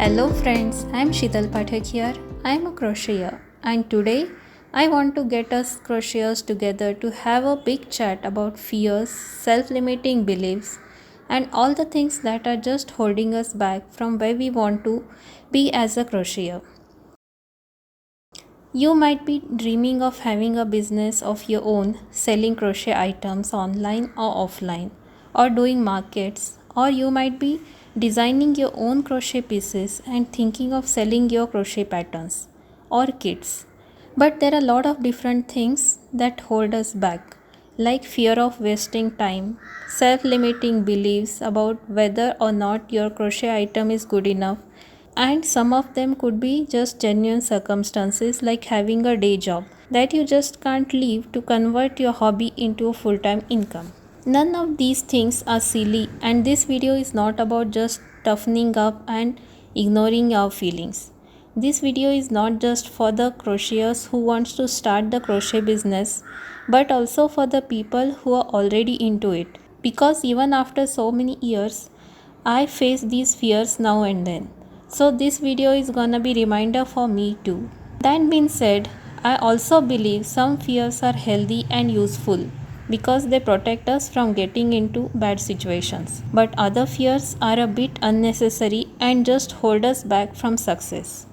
Hello friends, I am Sheetal Pathak here. I am a crocheter and today I want to get us crocheters together to have a big chat about fears, self-limiting beliefs and all the things that are just holding us back from where we want to be as a crocheter. You might be dreaming of having a business of your own, selling crochet items online or offline, or doing markets, or you might be designing your own crochet pieces and thinking of selling your crochet patterns or kits. But there are a lot of different things that hold us back, like fear of wasting time, self limiting beliefs about whether or not your crochet item is good enough, and some of them could be just genuine circumstances like having a day job that you just can't leave to convert your hobby into a full time income. None of these things are silly, and this video is not about just toughening up and ignoring our feelings. This video is not just for the crocheters who wants to start the crochet business, but also for the people who are already into it. Because even after so many years, I face these fears now and then. So this video is gonna be reminder for me too. That being said, I also believe some fears are healthy and useful because they protect us from getting into bad situations. But other fears are a bit unnecessary and just hold us back from success.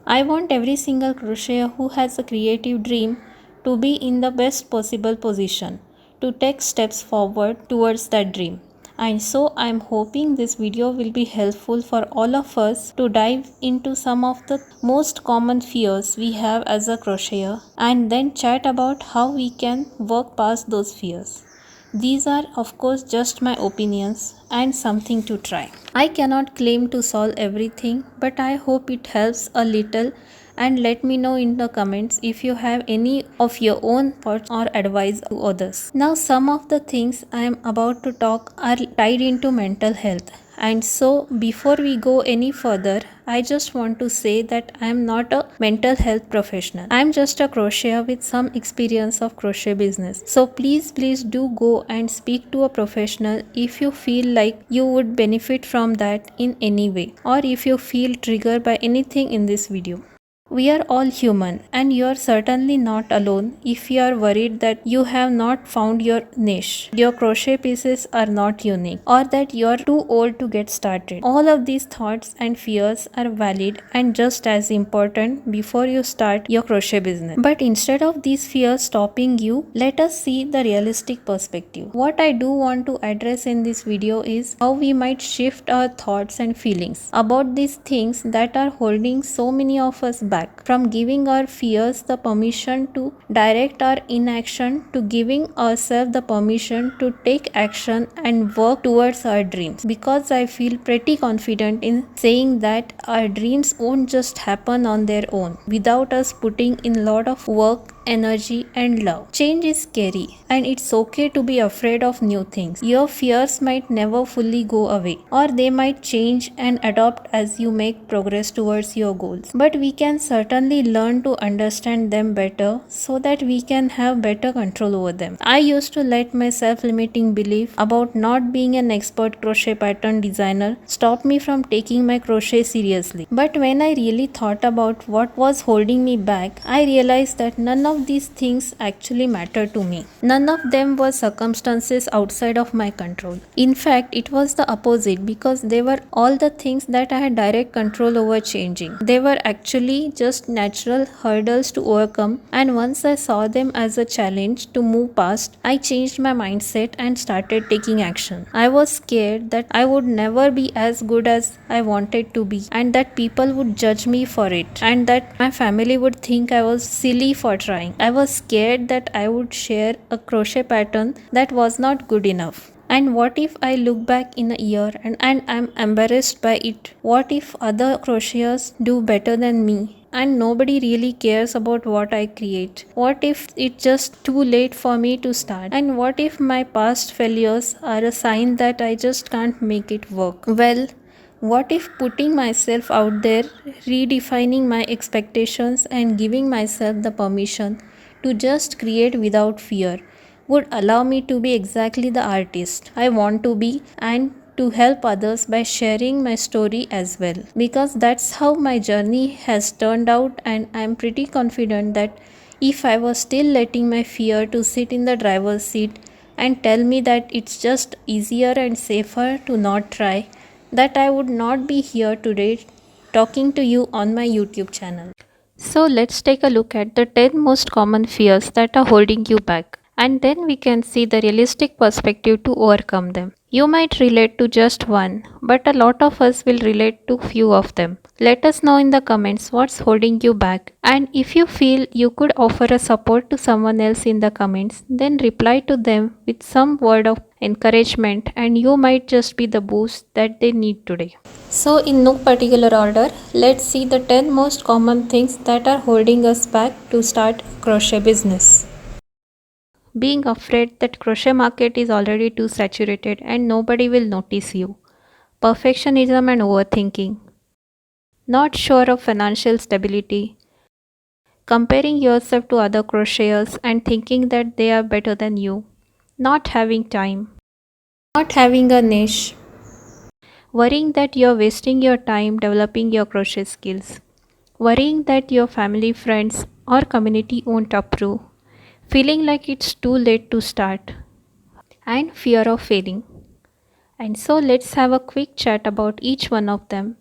I want every single crocheter who has a creative dream to be in the best possible position to take steps forward towards that dream. And so I am hoping this video will be helpful for all of us to dive into some of the most common fears we have as a crocheter and then chat about how we can work past those fears. These are, of course, just my opinions and something to try. I cannot claim to solve everything, but I hope it helps a little. And let me know in the comments if you have any of your own thoughts or advice to others. Now, some of the things I am about to talk are tied into mental health. And so, before we go any further, I just want to say that I am not a mental health professional. I am just a crocheter with some experience of crochet business. So, please do go and speak to a professional if you feel like you would benefit from that in any way, or if you feel triggered by anything in this video. We are all human, and you are certainly not alone if you are worried that you have not found your niche, your crochet pieces are not unique, or that you are too old to get started. All of these thoughts and fears are valid and just as important before you start your crochet business. But instead of these fears stopping you, let us see the realistic perspective. What I do want to address in this video is how we might shift our thoughts and feelings about these things that are holding so many of us back, from giving our fears the permission to direct our inaction to giving ourselves the permission to take action and work towards our dreams. Because I feel pretty confident in saying that our dreams won't just happen on their own without us putting in a lot of work, energy and love. Change is scary and it's okay to be afraid of new things. Your fears might never fully go away, or they might change and adapt as you make progress towards your goals. But we can certainly learn to understand them better so that we can have better control over them. I used to let my self-limiting belief about not being an expert crochet pattern designer stop me from taking my crochet seriously. But when I really thought about what was holding me back, I realized that none of these things actually matter to me. None of them were circumstances outside of my control. In fact, it was the opposite, because they were all the things that I had direct control over changing. They were actually just natural hurdles to overcome, and once I saw them as a challenge to move past, I changed my mindset and started taking action. I was scared that I would never be as good as I wanted to be, and that people would judge me for it, and that my family would think I was silly for trying. I was scared that I would share a crochet pattern that was not good enough. And what if I look back in a year and I'm embarrassed by it? What if other crocheters do better than me and nobody really cares about what I create? What if it's just too late for me to start? And what if my past failures are a sign that I just can't make it work? Well, what if putting myself out there, redefining my expectations, and giving myself the permission to just create without fear would allow me to be exactly the artist I want to be and to help others by sharing my story as well, because that's how my journey has turned out, and I'm pretty confident that if I was still letting my fear to sit in the driver's seat and tell me that it's just easier and safer to not try, that I would not be here today talking to you on my YouTube channel. So let's take a look at the 10 most common fears that are holding you back, and then we can see the realistic perspective to overcome them. You might relate to just one, but a lot of us will relate to few of them. Let us know in the comments what's holding you back, and if you feel you could offer a support to someone else in the comments, then reply to them with some word of encouragement, and you might just be the boost that they need today. So, in no particular order, let's see the 10 most common things that are holding us back to start a crochet business. Being afraid that crochet market is already too saturated and nobody will notice you. Perfectionism and overthinking. Not sure of financial stability. Comparing yourself to other crocheters and thinking that they are better than you. Not having time. Not having a niche. Worrying that you're wasting your time developing your crochet skills. Worrying that your family, friends, or community won't approve. Feeling like it's too late to start. And fear of failing. And so let's have a quick chat about each one of them.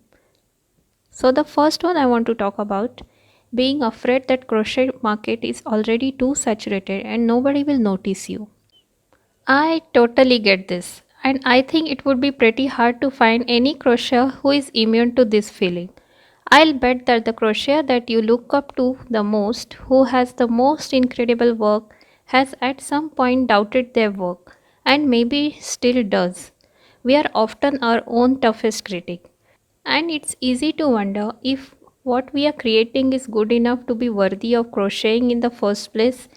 So the first one I want to talk about, being afraid that crochet market is already too saturated and nobody will notice you. I totally get this, and I think it would be pretty hard to find any crocheter who is immune to this feeling. I'll bet that the crocheter that you look up to the most, who has the most incredible work, has at some point doubted their work, and maybe still does. We are often our own toughest critic, and it's easy to wonder if what we are creating is good enough to be worthy of crocheting in the first place,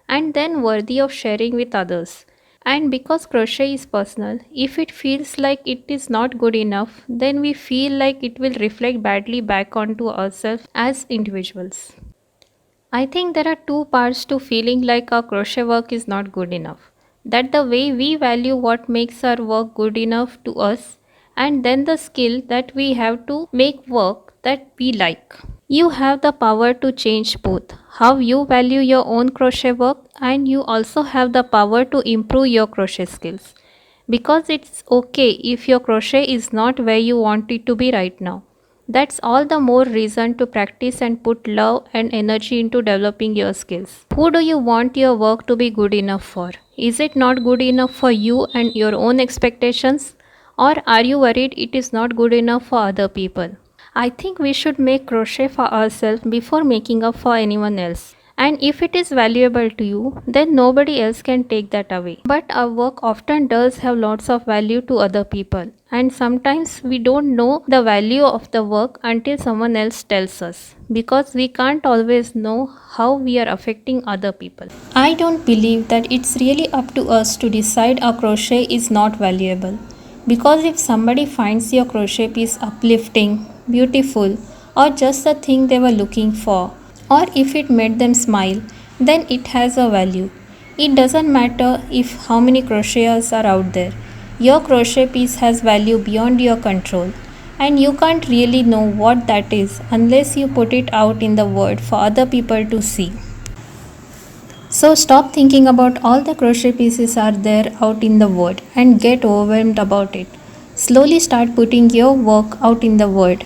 and then worthy of sharing with others. And because crochet is personal, if it feels like it is not good enough, then we feel like it will reflect badly back onto ourselves as individuals. I think there are two parts to feeling like our crochet work is not good enough. That the way we value what makes our work good enough to us, and then the skill that we have to make work that we like. You have the power to change both how you value your own crochet work, and you also have the power to improve your crochet skills. Because it's okay if your crochet is not where you want it to be right now. That's all the more reason to practice and put love and energy into developing your skills. Who do you want your work to be good enough for? Is it not good enough for you and your own expectations? Or are you worried it is not good enough for other people? I think we should make crochet for ourselves before making up for anyone else. And if it is valuable to you, then nobody else can take that away. But our work often does have lots of value to other people. And sometimes we don't know the value of the work until someone else tells us. Because we can't always know how we are affecting other people. I don't believe that it's really up to us to decide our crochet is not valuable. Because if somebody finds your crochet piece uplifting, beautiful, or just the thing they were looking for, or if it made them smile, then it has a value. It doesn't matter if how many crocheters are out there. Your crochet piece has value beyond your control, and you can't really know what that is unless you put it out in the world for other people to see. So stop thinking about all the crochet pieces are there out in the world and get overwhelmed about it. Slowly start putting your work out in the world.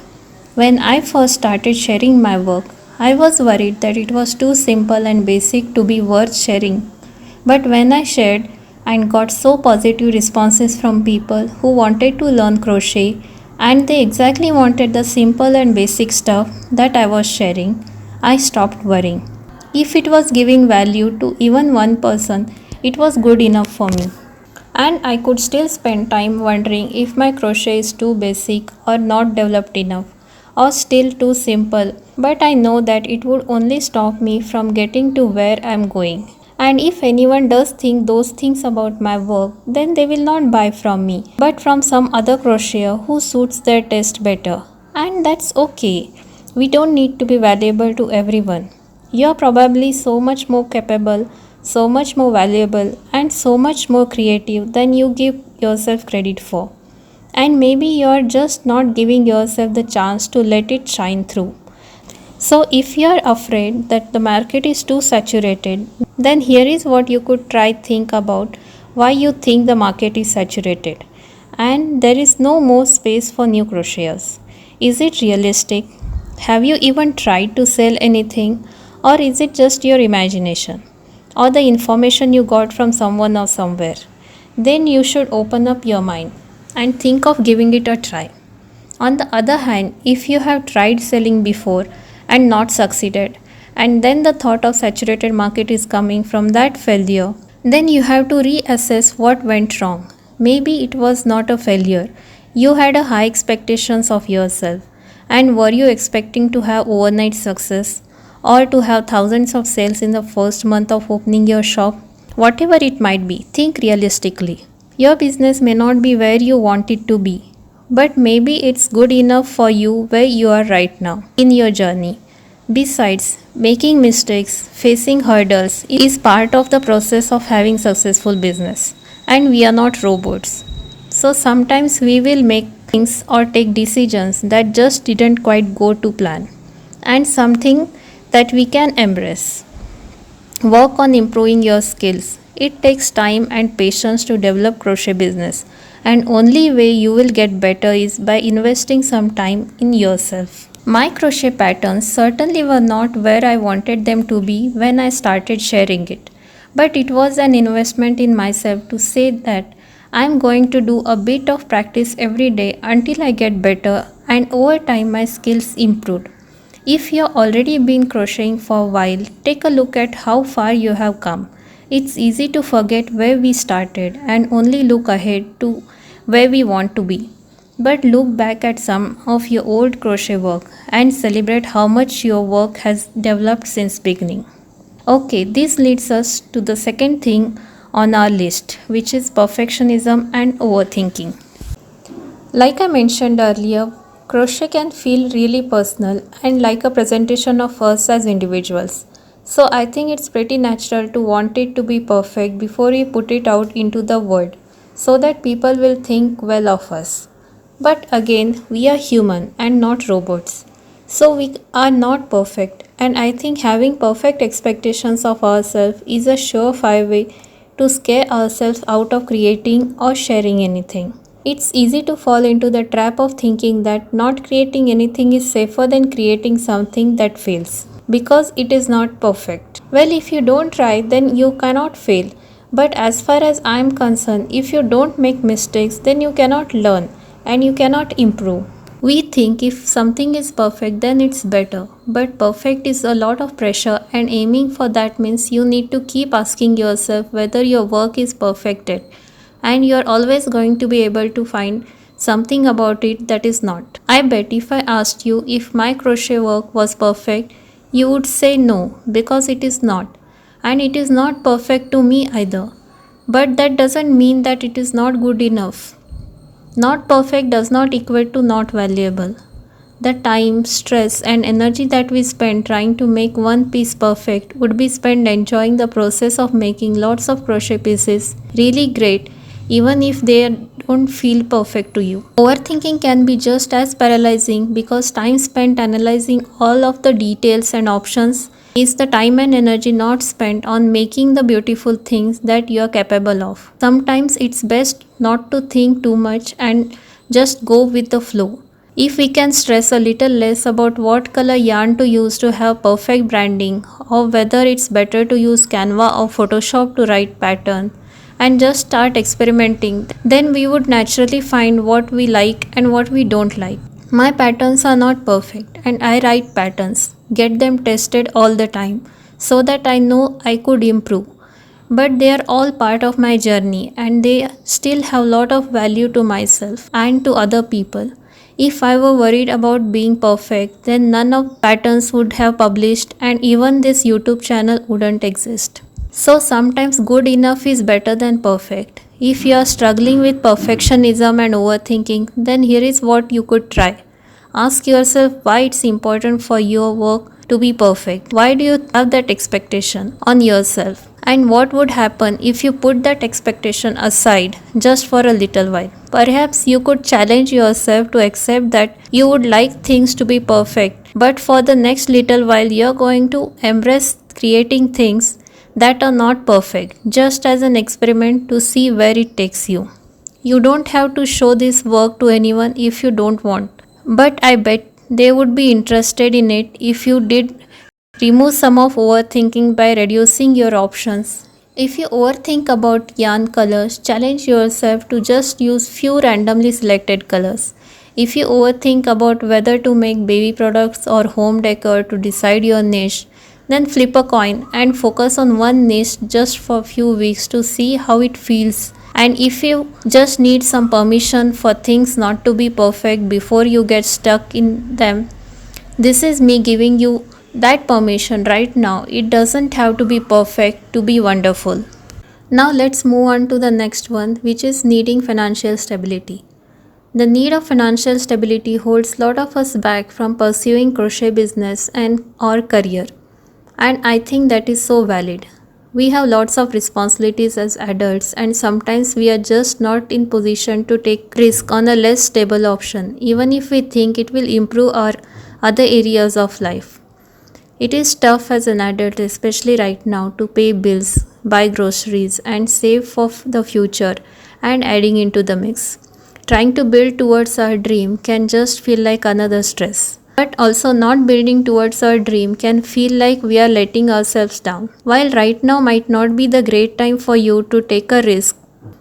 When I first started sharing my work, I was worried that it was too simple and basic to be worth sharing. But when I shared and got so positive responses from people who wanted to learn crochet, and they exactly wanted the simple and basic stuff that I was sharing, I stopped worrying. If it was giving value to even one person, it was good enough for me. And I could still spend time wondering if my crochet is too basic or not developed enough or still too simple, but I know that it would only stop me from getting to where I am going. And if anyone does think those things about my work, then they will not buy from me, but from some other crocheter who suits their taste better. And that's okay. We don't need to be valuable to everyone. You're probably so much more capable, so much more valuable, and so much more creative than you give yourself credit for. And maybe you're just not giving yourself the chance to let it shine through. So, if you're afraid that the market is too saturated, then here is what you could try think about why you think the market is saturated and there is no more space for new crocheters. Is it realistic? Have you even tried to sell anything, or is it just your imagination or the information you got from someone or somewhere? Then you should open up your mind and think of giving it a try. On the other hand, if you have tried selling before and not succeeded, and then the thought of saturated market is coming from that failure, then you have to reassess what went wrong. Maybe it was not a failure. You had a high expectations of yourself. And were you expecting to have overnight success or to have thousands of sales in the first month of opening your shop? Whatever it might be, think realistically. Your business may not be where you want it to be, but maybe it's good enough for you where you are right now in your journey. Besides, making mistakes, facing hurdles is part of the process of having successful business, and we are not robots. So sometimes we will make things or take decisions that just didn't quite go to plan, and something that we can embrace. Work on improving your skills. It takes time and patience to develop crochet business, and only way you will get better is by investing some time in yourself. My crochet patterns certainly were not where I wanted them to be when I started sharing it, but it was an investment in myself to say that I am going to do a bit of practice every day until I get better, and over time my skills improved. If you've already been crocheting for a while, take a look at how far you have come. It's easy to forget where we started and only look ahead to where we want to be. But look back at some of your old crochet work and celebrate how much your work has developed since beginning. Okay, this leads us to the second thing on our list, which is perfectionism and overthinking. Like I mentioned earlier, crochet can feel really personal and like a presentation of us as individuals. So I think it's pretty natural to want it to be perfect before we put it out into the world so that people will think well of us. But again, we are human and not robots. So we are not perfect, and I think having perfect expectations of ourselves is a surefire way to scare ourselves out of creating or sharing anything. It's easy to fall into the trap of thinking that not creating anything is safer than creating something that fails because it is not perfect. Well, if you don't try, then you cannot fail. But as far as I am concerned, if you don't make mistakes, then you cannot learn and you cannot improve. We think if something is perfect, then it's better. But perfect is a lot of pressure, and aiming for that means you need to keep asking yourself whether your work is perfected. And you're always going to be able to find something about it that is not. I bet if I asked you if my crochet work was perfect, you would say no, because it is not. And it is not perfect to me either. But that doesn't mean that it is not good enough. Not perfect does not equate to not valuable. The time, stress, and energy that we spend trying to make one piece perfect would be spent enjoying the process of making lots of crochet pieces really great, even if they don't feel perfect to you. Overthinking can be just as paralyzing because time spent analyzing all of the details and options is the time and energy not spent on making the beautiful things that you are capable of. Sometimes it's best not to think too much and just go with the flow. If we can stress a little less about what color yarn to use to have perfect branding, or whether it's better to use Canva or Photoshop to write pattern, and just start experimenting, then we would naturally find what we like and what we don't like. My patterns are not perfect, and I write patterns, get them tested all the time so that I know I could improve. But they are all part of my journey, and they still have a lot of value to myself and to other people. If I were worried about being perfect, then none of patterns would have published and even this YouTube channel wouldn't exist. So sometimes good enough is better than perfect. If you are struggling with perfectionism and overthinking, then here is what you could try. Ask yourself why it's important for your work to be perfect. Why do you have that expectation on yourself? And what would happen if you put that expectation aside just for a little while? Perhaps you could challenge yourself to accept that you would like things to be perfect, but for the next little while, you're going to embrace creating things that are not perfect, just as an experiment to see where it takes you. You don't have to show this work to anyone if you don't want, but I bet they would be interested in it if you did. Remove some of overthinking by reducing your options. If you overthink about yarn colors, challenge yourself to just use few randomly selected colors. If you overthink about whether to make baby products or home decor to decide your niche, then flip a coin and focus on one niche just for a few weeks to see how it feels. And if you just need some permission for things not to be perfect before you get stuck in them, this is me giving you that permission right now. It doesn't have to be perfect to be wonderful. Now let's move on to the next one, which is needing financial stability. The need of financial stability holds a lot of us back from pursuing crochet business and our career. And I think that is so valid. We have lots of responsibilities as adults, and sometimes we are just not in position to take risk on a less stable option, even if we think it will improve our other areas of life. It is tough as an adult, especially right now, to pay bills, buy groceries, and save for the future and adding into the mix. Trying to build towards our dream can just feel like another stress. But also, not building towards our dream can feel like we are letting ourselves down. While right now might not be the great time for you to take a risk,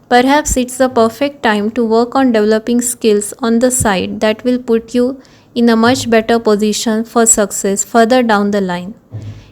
perhaps it's the perfect time to work on developing skills on the side that will put you in a much better position for success further down the line.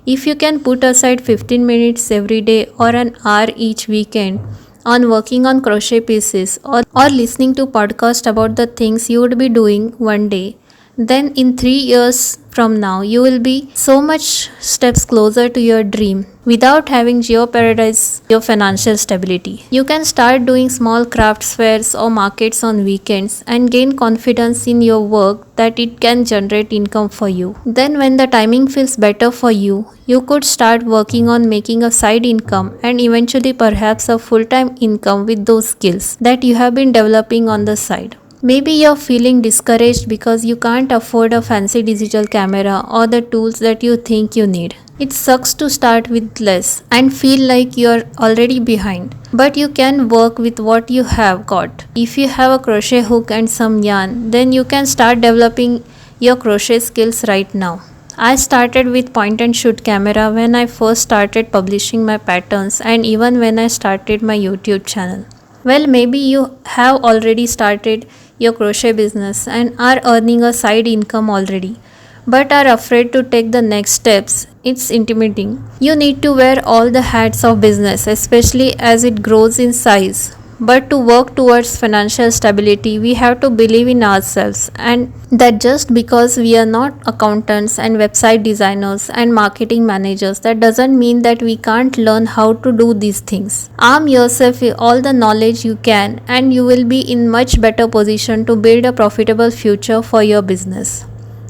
If you can put aside 15 minutes every day or an hour each weekend on working on crochet pieces or listening to podcasts about the things you would be doing one day, then in 3 years from now you will be so much steps closer to your dream without having jeopardized your financial stability. You can start doing small crafts fairs or markets on weekends and gain confidence in your work that it can generate income for you. Then when the timing feels better for you, you could start working on making a side income and eventually perhaps a full-time income with those skills that you have been developing on the side. Maybe you're feeling discouraged because you can't afford a fancy digital camera or the tools that you think you need. It sucks to start with less and feel like you're already behind. But you can work with what you have got. If you have a crochet hook and some yarn, then you can start developing your crochet skills right now. I started with point and shoot camera when I first started publishing my patterns and even when I started my YouTube channel. Well, maybe you have already started your crochet business and are earning a side income already, but are afraid to take the next steps. It's intimidating. You need to wear all the hats of business, especially as it grows in size. But to work towards financial stability, we have to believe in ourselves, and that just because we are not accountants and website designers and marketing managers, that doesn't mean that we can't learn how to do these things. Arm yourself with all the knowledge you can, and you will be in much better position to build a profitable future for your business.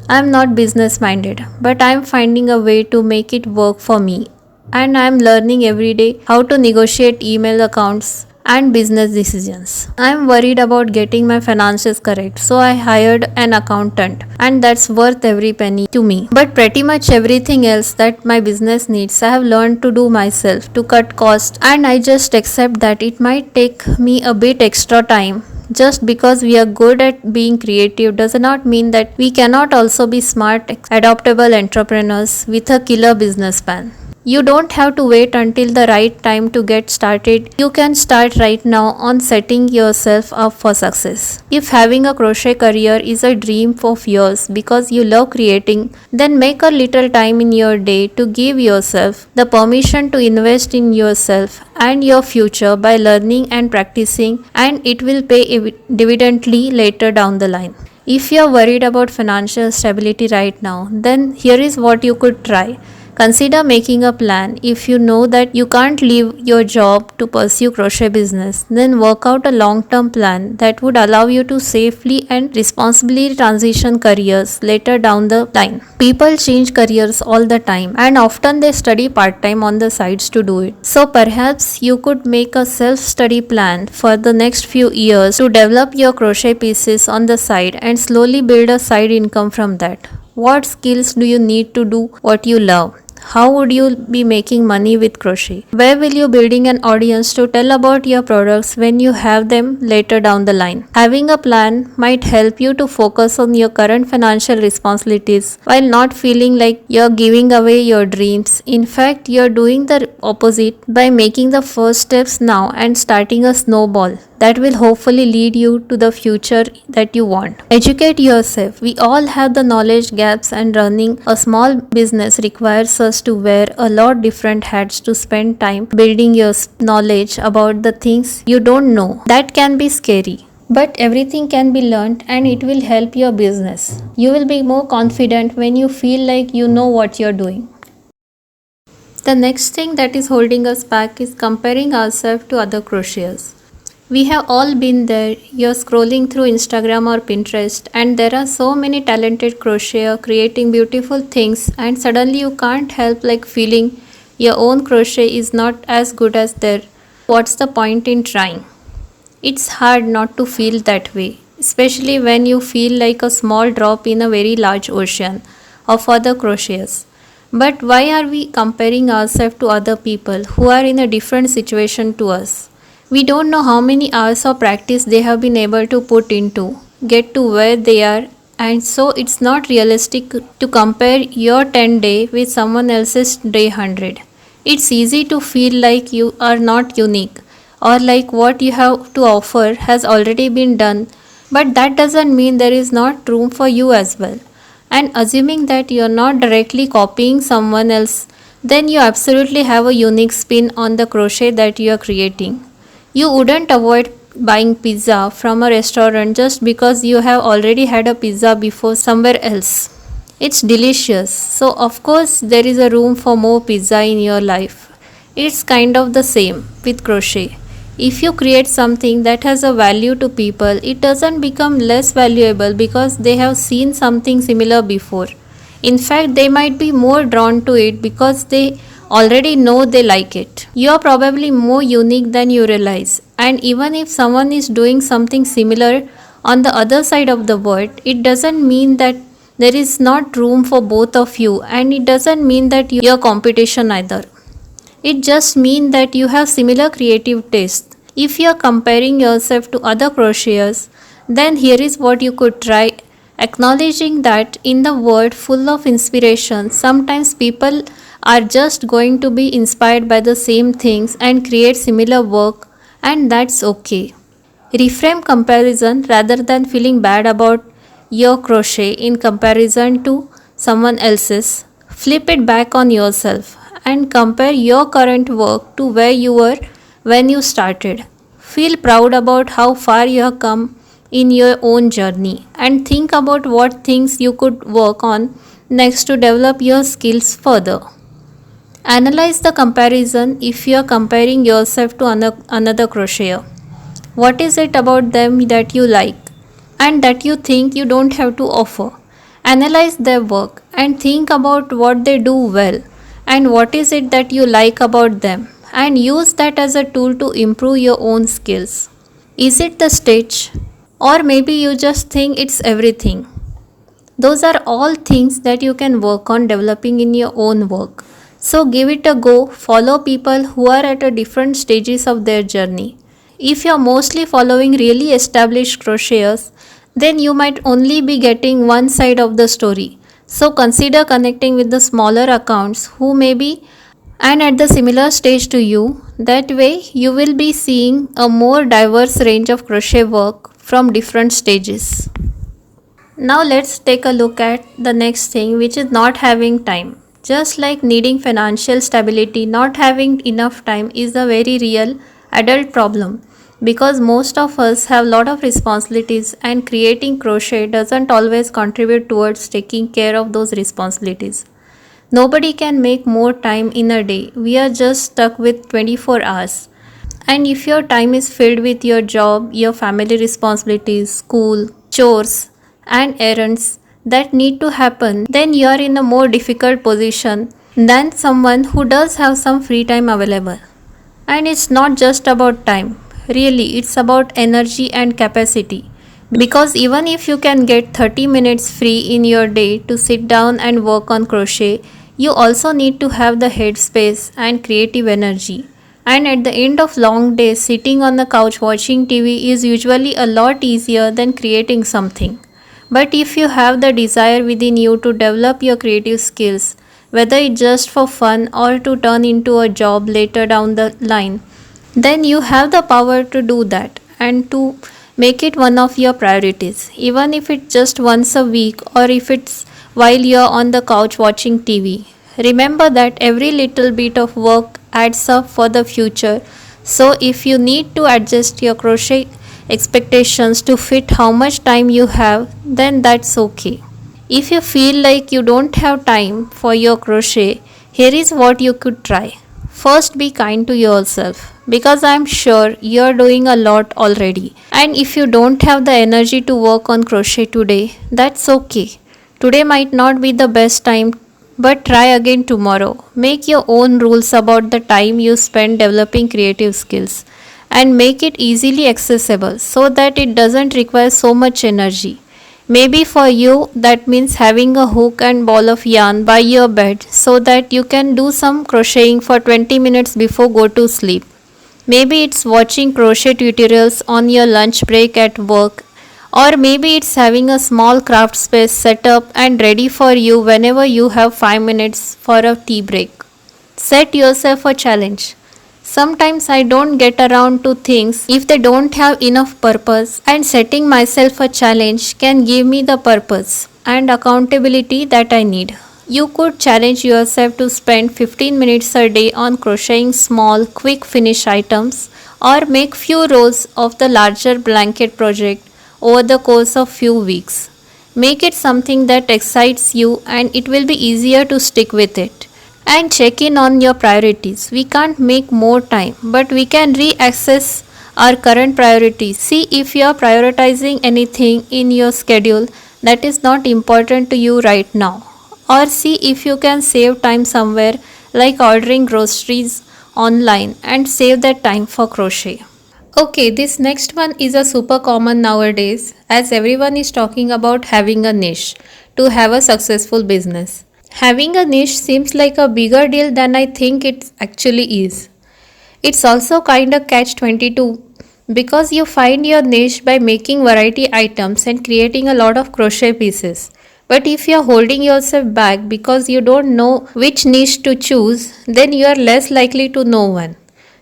I'm not business minded, but I'm finding a way to make it work for me, and I'm learning every day how to negotiate email accounts and business decisions. I'm worried about getting my finances correct, so I hired an accountant, and that's worth every penny to me. But pretty much everything else that my business needs, I have learned to do myself to cut costs, and I just accept that it might take me a bit extra time. Just because we are good at being creative does not mean that we cannot also be smart, adaptable entrepreneurs with a killer business plan. You don't have to wait until the right time to get started. You can start right now on setting yourself up for success. If having a crochet career is a dream of yours because you love creating, then make a little time in your day to give yourself the permission to invest in yourself and your future by learning and practicing, and it will pay dividendly later down the line. If you are worried about financial stability right now, then here is what you could try. Consider making a plan. If you know that you can't leave your job to pursue crochet business, then work out a long-term plan that would allow you to safely and responsibly transition careers later down the line. People change careers all the time and often they study part-time on the sides to do it. So perhaps you could make a self-study plan for the next few years to develop your crochet pieces on the side and slowly build a side income from that. What skills do you need to do what you love? How would you be making money with crochet? Where will you building an audience to tell about your products when you have them later down the line? Having a plan might help you to focus on your current financial responsibilities while not feeling like you're giving away your dreams. In fact, you're doing the opposite by making the first steps now and starting a snowball that will hopefully lead you to the future that you want. Educate yourself. We all have the knowledge gaps, and running a small business requires us to wear a lot different hats to spend time building your knowledge about the things you don't know. That can be scary. But everything can be learned and it will help your business. You will be more confident when you feel like you know what you're doing. The next thing that is holding us back is comparing ourselves to other crocheters. We have all been there. You're scrolling through Instagram or Pinterest and there are so many talented crocheters creating beautiful things, and suddenly you can't help like feeling your own crochet is not as good as theirs. What's the point in trying? It's hard not to feel that way, especially when you feel like a small drop in a very large ocean of other crocheters. But why are we comparing ourselves to other people who are in a different situation to us? We don't know how many hours of practice they have been able to put into get to where they are, and so it's not realistic to compare your 10-day with someone else's day 100. It's easy to feel like you are not unique or like what you have to offer has already been done, but that doesn't mean there is not room for you as well. And assuming that you're not directly copying someone else, then you absolutely have a unique spin on the crochet that you are creating. You wouldn't avoid buying pizza from a restaurant just because you have already had a pizza before somewhere else. It's delicious, so of course there is a room for more pizza in your life. It's kind of the same with crochet. If you create something that has a value to people, it doesn't become less valuable because they have seen something similar before. In fact, they might be more drawn to it because they already know they like it. You are probably more unique than you realize, and even if someone is doing something similar on the other side of the world, it doesn't mean that there is not room for both of you, and it doesn't mean that you are competition either. It just means that you have similar creative tastes. If you are comparing yourself to other crocheters, then here is what you could try. Acknowledging that in the world full of inspiration, sometimes people are just going to be inspired by the same things and create similar work, and that's okay. Reframe comparison rather than feeling bad about your crochet in comparison to someone else's. Flip it back on yourself and compare your current work to where you were when you started. Feel proud about how far you have come in your own journey and think about what things you could work on next to develop your skills further. Analyze the comparison if you are comparing yourself to another crocheter. What is it about them that you like and that you think you don't have to offer? Analyze their work and think about what they do well and what is it that you like about them, and use that as a tool to improve your own skills. Is it the stitch? Or maybe you just think it's everything. Those are all things that you can work on developing in your own work. So give it a go. Follow people who are at a different stages of their journey. If you're mostly following really established crocheters, then you might only be getting one side of the story. So consider connecting with the smaller accounts who may be and at the similar stage to you. That way you will be seeing a more diverse range of crochet work from different stages. Now let's take a look at the next thing, which is not having time. Just like needing financial stability, not having enough time is a very real adult problem because most of us have a lot of responsibilities, and creating crochet doesn't always contribute towards taking care of those responsibilities. Nobody can make more time in a day. We are just stuck with 24 hours. And if your time is filled with your job, your family responsibilities, school, chores, and errands that need to happen, then you are in a more difficult position than someone who does have some free time available. And it's not just about time, really, it's about energy and capacity. Because even if you can get 30 minutes free in your day to sit down and work on crochet, you also need to have the headspace and creative energy. And at the end of long days, sitting on the couch watching TV is usually a lot easier than creating something. But if you have the desire within you to develop your creative skills, whether it's just for fun or to turn into a job later down the line, then you have the power to do that and to make it one of your priorities, even if it's just once a week or if it's while you're on the couch watching TV. Remember that every little bit of work adds up for the future. So if you need to adjust your crochet expectations to fit how much time you have, then that's okay. If you feel like you don't have time for your crochet, here is what you could try. First, be kind to yourself because I'm sure you're doing a lot already. And if you don't have the energy to work on crochet today, that's okay. Today might not be the best time, but try again tomorrow. Make your own rules about the time you spend developing creative skills and make it easily accessible so that it doesn't require so much energy. Maybe for you that means having a hook and ball of yarn by your bed so that you can do some crocheting for 20 minutes before go to sleep. Maybe it's watching crochet tutorials on your lunch break at work, or maybe it's having a small craft space set up and ready for you whenever you have 5 minutes for a tea break. Set yourself a challenge. Sometimes I don't get around to things if they don't have enough purpose, and setting myself a challenge can give me the purpose and accountability that I need. You could challenge yourself to spend 15 minutes a day on crocheting small, quick finish items or make few rows of the larger blanket project over the course of few weeks. Make it something that excites you and it will be easier to stick with it. And check in on your priorities. We can't make more time, but we can reassess our current priorities. See if you are prioritizing anything in your schedule that is not important to you right now. Or see if you can save time somewhere like ordering groceries online and save that time for crochet. Okay, this next one is a super common nowadays as everyone is talking about having a niche to have a successful business. Having a niche seems like a bigger deal than I think it actually is. It's also kind of catch 22 because you find your niche by making variety items and creating a lot of crochet pieces. But if you're holding yourself back because you don't know which niche to choose, then you are less likely to know one.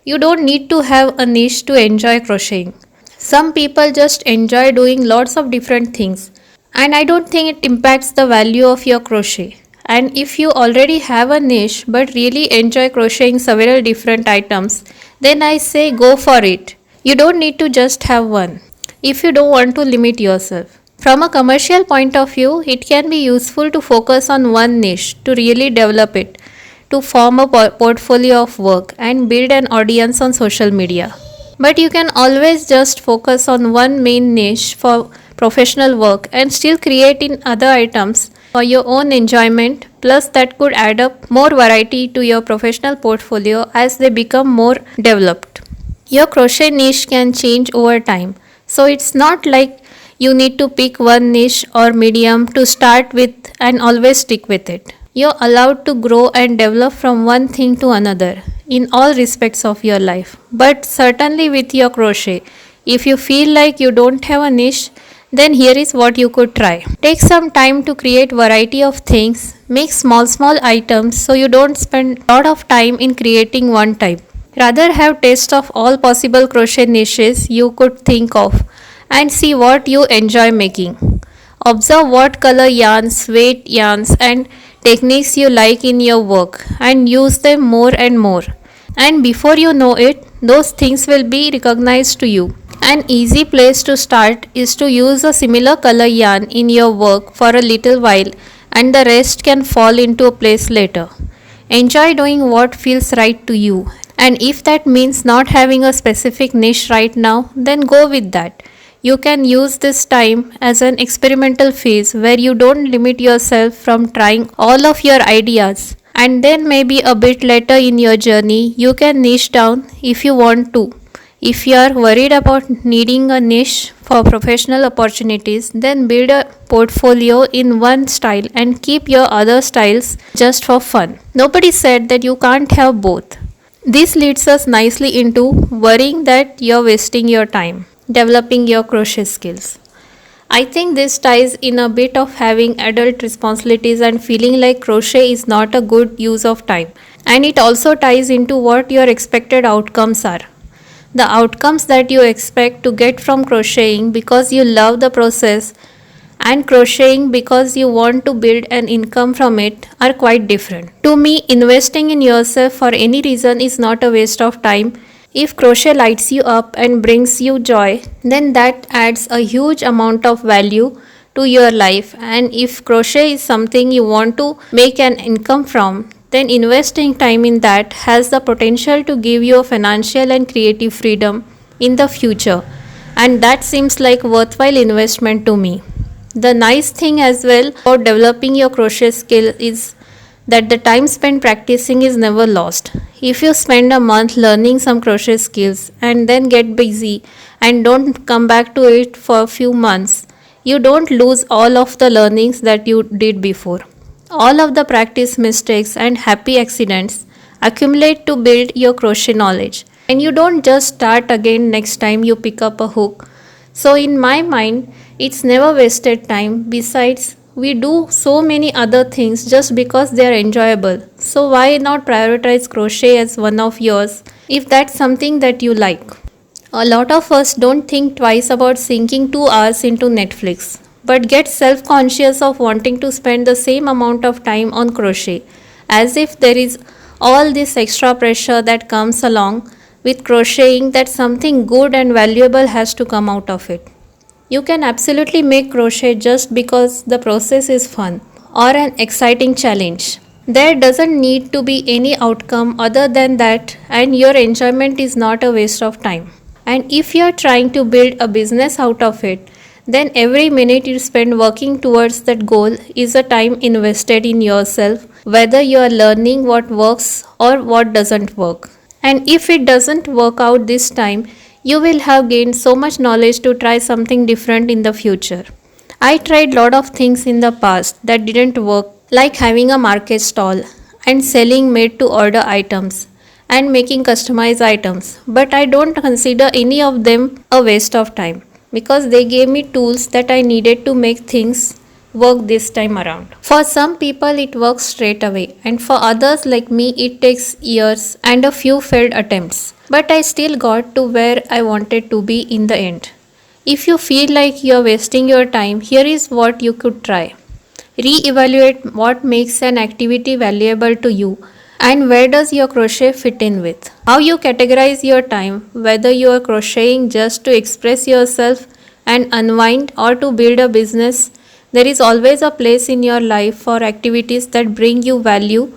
You don't need to have a niche to enjoy crocheting. Some people just enjoy doing lots of different things, and I don't think it impacts the value of your crochet. And if you already have a niche but really enjoy crocheting several different items, then I say go for it. You don't need to just have one if you don't want to limit yourself. From a commercial point of view, it can be useful to focus on one niche to really develop it, to form a portfolio of work and build an audience on social media. But you can always just focus on one main niche for professional work and still create in other items for your own enjoyment, plus that could add up more variety to your professional portfolio as they become more developed. Your crochet niche can change over time, so it's not like you need to pick one niche or medium to start with and always stick with it. You're allowed to grow and develop from one thing to another in all respects of your life, but certainly with your crochet. If you feel like you don't have a niche, then here is what you could try. Take some time to create variety of things. Make small items so you don't spend a lot of time in creating one type. Rather have taste of all possible crochet niches you could think of and see what you enjoy making. Observe what color yarns, weight yarns and techniques you like in your work and use them more and more. And before you know it, those things will be recognized to you. An easy place to start is to use a similar color yarn in your work for a little while and the rest can fall into place later. Enjoy doing what feels right to you, and if that means not having a specific niche right now, then go with that. You can use this time as an experimental phase where you don't limit yourself from trying all of your ideas. And then maybe a bit later in your journey, you can niche down if you want to. If you are worried about needing a niche for professional opportunities, then build a portfolio in one style and keep your other styles just for fun. Nobody said that you can't have both. This leads us nicely into worrying that you're wasting your time developing your crochet skills. I think this ties in a bit of having adult responsibilities and feeling like crochet is not a good use of time. And it also ties into what your expected outcomes are. The outcomes that you expect to get from crocheting because you love the process and crocheting because you want to build an income from it are quite different. To me, investing in yourself for any reason is not a waste of time. If crochet lights you up and brings you joy, then that adds a huge amount of value to your life. And if crochet is something you want to make an income from, then investing time in that has the potential to give you a financial and creative freedom in the future. And that seems like worthwhile investment to me. The nice thing as well about developing your crochet skill is that the time spent practicing is never lost. If you spend a month learning some crochet skills and then get busy and don't come back to it for a few months, you don't lose all of the learnings that you did before. All of the practice mistakes and happy accidents accumulate to build your crochet knowledge. And you don't just start again next time you pick up a hook. So, in my mind, it's never wasted time. Besides, we do so many other things just because they are enjoyable. So, why not prioritize crochet as one of yours if that's something that you like? A lot of us don't think twice about sinking 2 hours into Netflix, but get self conscious of wanting to spend the same amount of time on crochet, as if there is all this extra pressure that comes along with crocheting that something good and valuable has to come out of it. You can absolutely make crochet just because the process is fun or an exciting challenge. There doesn't need to be any outcome other than that, and your enjoyment is not a waste of time. And if you are trying to build a business out of it, then every minute you spend working towards that goal is a time invested in yourself, whether you are learning what works or what doesn't work. And if it doesn't work out this time, you will have gained so much knowledge to try something different in the future. I tried lot of things in the past that didn't work, like having a market stall and selling made to order items and making customized items, but I don't consider any of them a waste of time because they gave me tools that I needed to make things work this time around. For some people, it works straight away, and for others like me, it takes years and a few failed attempts. But I still got to where I wanted to be in the end. If you feel like you're wasting your time, here is what you could try. Re-evaluate what makes an activity valuable to you and where does your crochet fit in with. How you categorize your time, whether you are crocheting just to express yourself and unwind or to build a business. There is always a place in your life for activities that bring you value.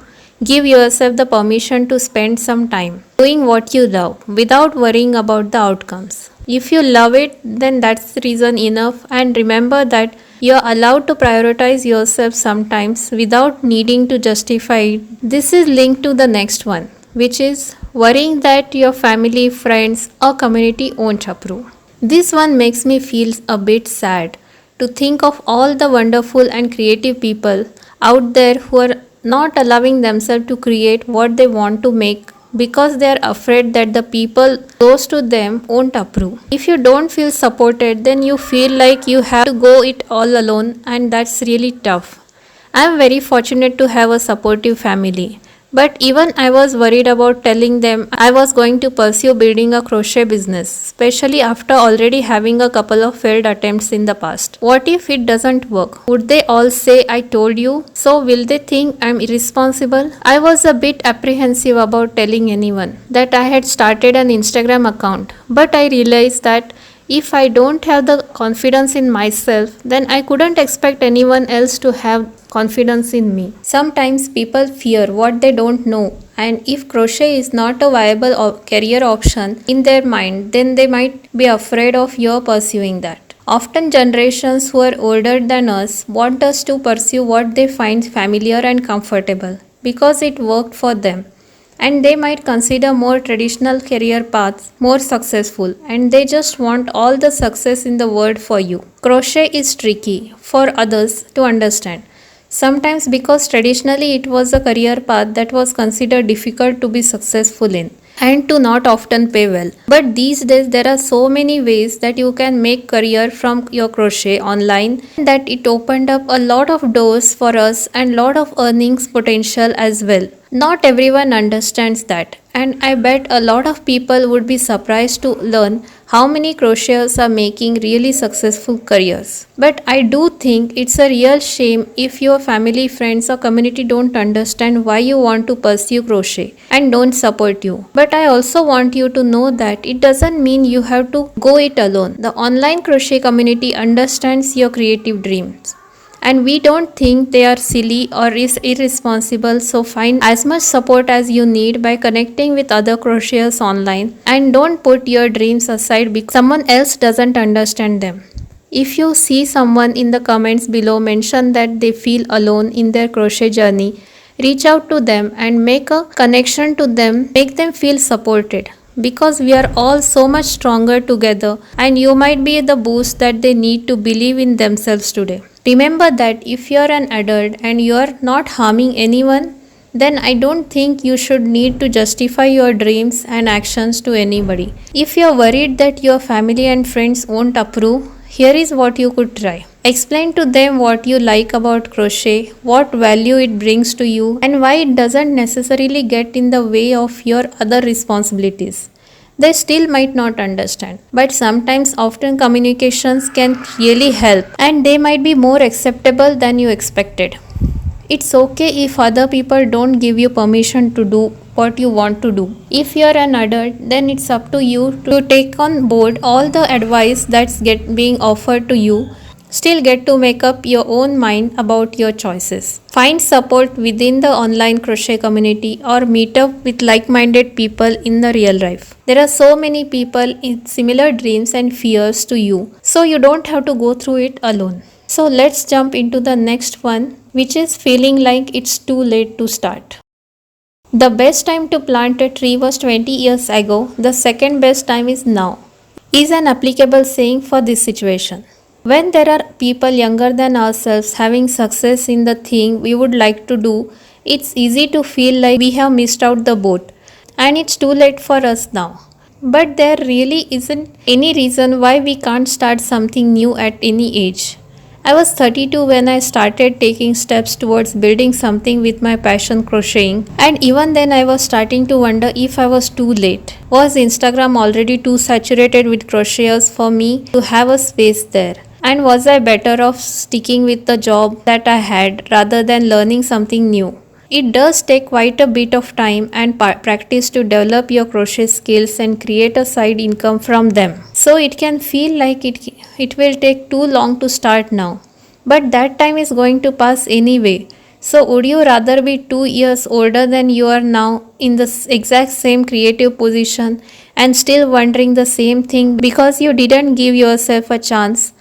Give yourself the permission to spend some time doing what you love without worrying about the outcomes. If you love it, then that's reason enough, and remember that you're allowed to prioritize yourself sometimes without needing to justify it. This is linked to the next one, which is worrying that your family, friends, or community won't approve. This one makes me feel a bit sad to think of all the wonderful and creative people out there who are not allowing themselves to create what they want to make because they are afraid that the people close to them won't approve. If you don't feel supported, then you feel like you have to go it all alone, and that's really tough. I am very fortunate to have a supportive family. But even I was worried about telling them I was going to pursue building a crochet business, especially after already having a couple of failed attempts in the past. What if it doesn't work? Would they all say I told you? So will they think I'm irresponsible? I was a bit apprehensive about telling anyone that I had started an Instagram account, but I realized that if I don't have the confidence in myself, then I couldn't expect anyone else to have confidence in me. Sometimes people fear what they don't know, and if crochet is not a viable career option in their mind, then they might be afraid of your pursuing that. Often, generations who are older than us want us to pursue what they find familiar and comfortable because it worked for them, and they might consider more traditional career paths more successful, and they just want all the success in the world for you. Crochet is tricky for others to understand. Sometimes because traditionally it was a career path that was considered difficult to be successful in and to not often pay well. But these days there are so many ways that you can make career from your crochet online that it opened up a lot of doors for us and lot of earnings potential as well. Not everyone understands that, and I bet a lot of people would be surprised to learn how many crocheters are making really successful careers. But I do think it's a real shame if your family, friends, or community don't understand why you want to pursue crochet and don't support you. But I also want you to know that it doesn't mean you have to go it alone. The online crochet community understands your creative dreams, and we don't think they are silly or is irresponsible, so find as much support as you need by connecting with other crocheters online, and don't put your dreams aside because someone else doesn't understand them. If you see someone in the comments below mention that they feel alone in their crochet journey, reach out to them and make a connection to them, make them feel supported, because we are all so much stronger together, and you might be the boost that they need to believe in themselves today. Remember that if you are an adult and you are not harming anyone, then I don't think you should need to justify your dreams and actions to anybody. If you are worried that your family and friends won't approve, here is what you could try. Explain to them what you like about crochet, what value it brings to you, and why it doesn't necessarily get in the way of your other responsibilities. They still might not understand, but sometimes often communications can really help, and they might be more acceptable than you expected. It's okay if other people don't give you permission to do what you want to do. If you're an adult, then it's up to you to take on board all the advice that's being offered to you. Still get to make up your own mind about your choices. Find support within the online crochet community or meet up with like-minded people in the real life. There are so many people in similar dreams and fears to you, so you don't have to go through it alone. So let's jump into the next one, which is feeling like it's too late to start. The best time to plant a tree was 20 years ago. The second best time is now, is an applicable saying for this situation. When there are people younger than ourselves having success in the thing we would like to do, it's easy to feel like we have missed out the boat and it's too late for us now. But there really isn't any reason why we can't start something new at any age. I was 32 when I started taking steps towards building something with my passion, crocheting, and even then I was starting to wonder if I was too late. Was Instagram already too saturated with crocheters for me to have a space there? And was I better off sticking with the job that I had rather than learning something new? It does take quite a bit of time and practice to develop your crochet skills and create a side income from them. So it can feel like it will take too long to start now. But that time is going to pass anyway. So would you rather be 2 years older than you are now in the exact same creative position and still wondering the same thing because you didn't give yourself a chance?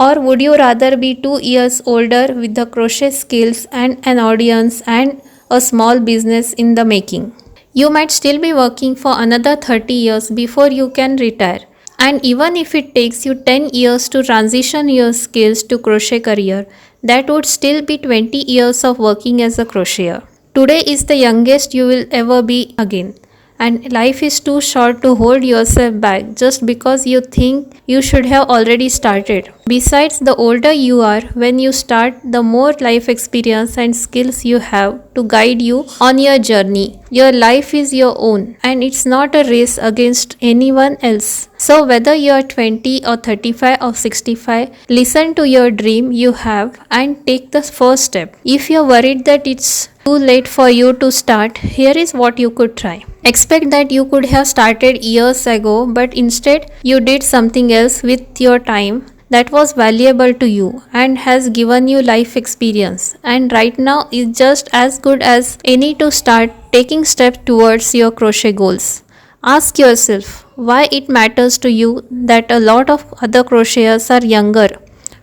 Or would you rather be 2 years older with the crochet skills and an audience and a small business in the making? You might still be working for another 30 years before you can retire. And even if it takes you 10 years to transition your skills to crochet career, that would still be 20 years of working as a crocheter. Today is the youngest you will ever be again. And life is too short to hold yourself back just because you think you should have already started. Besides, the older you are when you start, the more life experience and skills you have to guide you on your journey. Your life is your own and it's not a race against anyone else. So whether you are 20 or 35 or 65, listen to your dream you have and take the first step. If you're worried that it's too late for you to start, here is what you could try. Expect that you could have started years ago, but instead you did something else with your time. that was valuable to you and has given you life experience, and right now is just as good as any to start taking steps towards your crochet goals. Ask yourself why it matters to you that a lot of other crocheters are younger.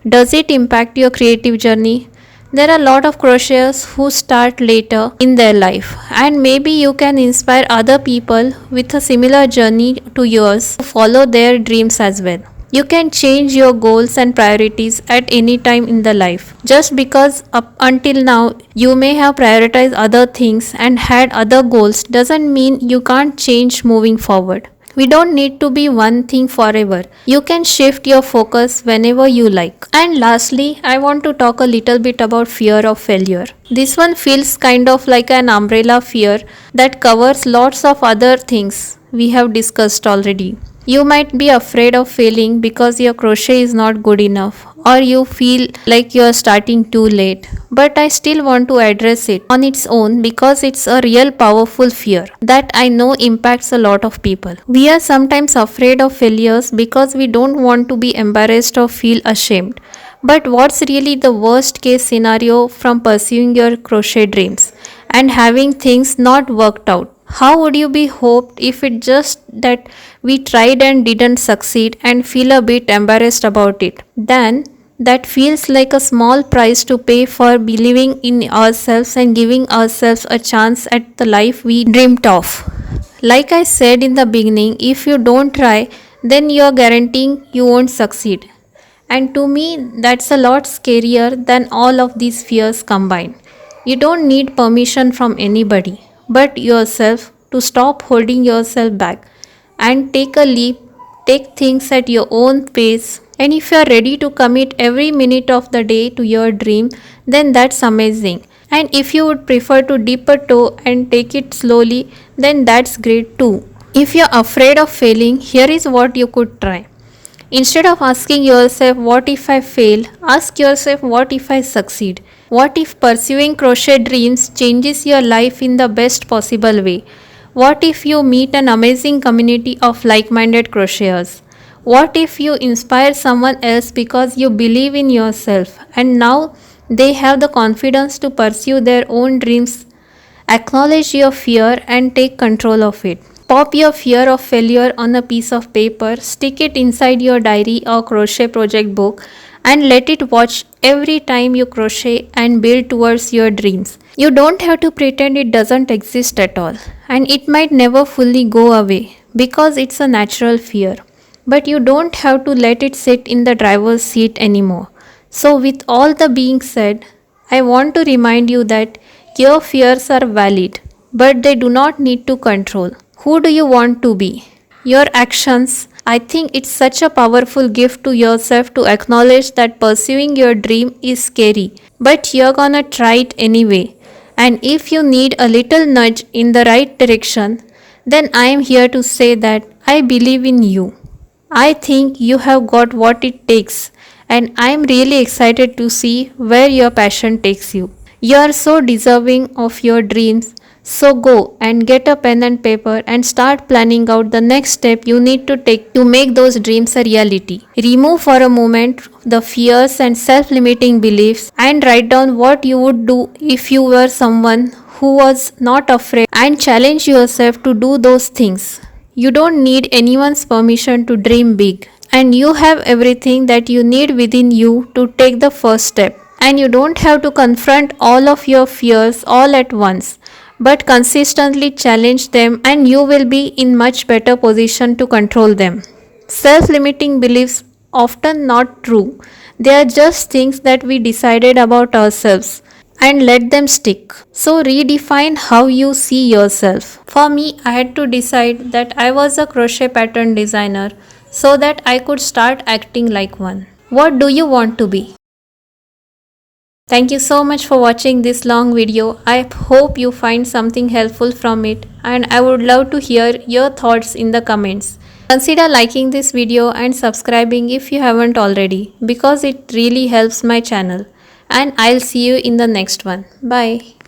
Does it impact your creative journey? There are a lot of crocheters who start later in their life, and maybe you can inspire other people with a similar journey to yours to follow their dreams as well. You can change your goals and priorities at any time in the life. Just because up until now you may have prioritized other things and had other goals doesn't mean you can't change moving forward. We don't need to be one thing forever. You can shift your focus whenever you like. And lastly, I want to talk a little bit about fear of failure. This one feels kind of like an umbrella fear that covers lots of other things we have discussed already. You might be afraid of failing because your crochet is not good enough, or you feel like you are starting too late. But I still want to address it on its own because it's a real powerful fear that I know impacts a lot of people. We are sometimes afraid of failures because we don't want to be embarrassed or feel ashamed. But what's really the worst case scenario from pursuing your crochet dreams and having things not worked out? How would you be hoped if it just that we tried and didn't succeed and feel a bit embarrassed about it? Then that feels like a small price to pay for believing in ourselves and giving ourselves a chance at the life we dreamt of. Like I said in the beginning, if you don't try, then you are guaranteeing you won't succeed. And to me, that's a lot scarier than all of these fears combined. You don't need permission from anybody but yourself to stop holding yourself back and take a leap, take things at your own pace. And if you are ready to commit every minute of the day to your dream, then that's amazing. And if you would prefer to dip a toe and take it slowly, then that's great too. If you're afraid of failing, here is what you could try. Instead of asking yourself, what if I fail? Ask yourself, what if I succeed? What if pursuing crochet dreams changes your life in the best possible way? What if you meet an amazing community of like minded crocheters? What if you inspire someone else because you believe in yourself and now they have the confidence to pursue their own dreams? Acknowledge your fear and take control of it. Pop your fear of failure on a piece of paper, stick it inside your diary or crochet project book, and let it watch every time you crochet and build towards your dreams. You don't have to pretend it doesn't exist at all, and it might never fully go away because it's a natural fear. But you don't have to let it sit in the driver's seat anymore. So, with all the being said, I want to remind you that your fears are valid, but they do not need to control. Who do you want to be? Your actions. I think it's such a powerful gift to yourself to acknowledge that pursuing your dream is scary, but you're gonna try it anyway. And if you need a little nudge in the right direction, then I am here to say that I believe in you. I think you have got what it takes, and I am really excited to see where your passion takes you. You are so deserving of your dreams, so go and get a pen and paper and start planning out the next step you need to take to make those dreams a reality. Remove for a moment the fears and self limiting beliefs and write down what you would do if you were someone who was not afraid and challenge yourself to do those things. You don't need anyone's permission to dream big, and you have everything that you need within you to take the first step. And you don't have to confront all of your fears all at once, but consistently challenge them, and you will be in much better position to control them. Self-limiting beliefs often not true. They are just things that we decided about ourselves and let them stick. So redefine how you see yourself. For me, I had to decide that I was a crochet pattern designer so that I could start acting like one. What do you want to be? Thank you so much for watching this long video. I hope you find something helpful from it, and I would love to hear your thoughts in the comments. Consider liking this video and subscribing if you haven't already, because it really helps my channel. And I'll see you in the next one. Bye.